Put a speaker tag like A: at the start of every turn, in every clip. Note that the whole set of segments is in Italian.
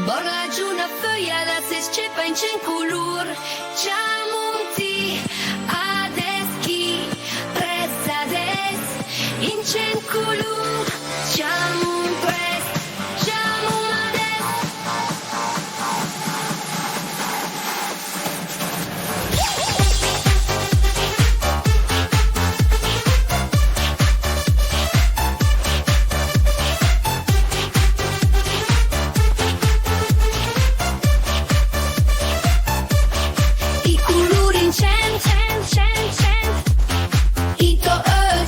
A: Borla giù una foglia da se scepa in cen culur. Ciamunti adeschi presades in cen culur. Ciamun pres, ciamun ades. I culur in cent, ito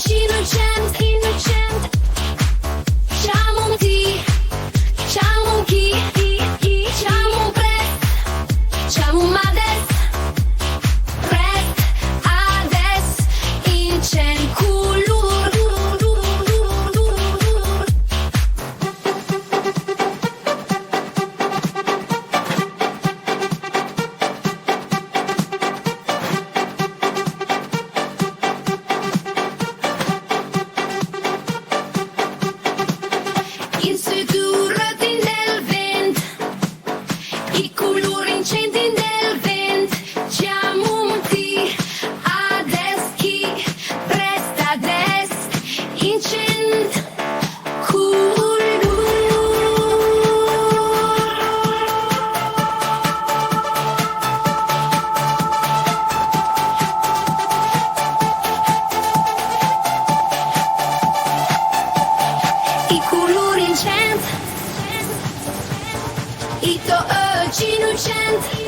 A: innocent, innocent. Ciamunti, ciamunchi, ciamun pres, ciamun mades, pres, ades, in cen culur. In suturat in del vent, i culur incendi in del vent. Ciamunti adeschi prestades in cent culur. I culur in cent, ito innocent.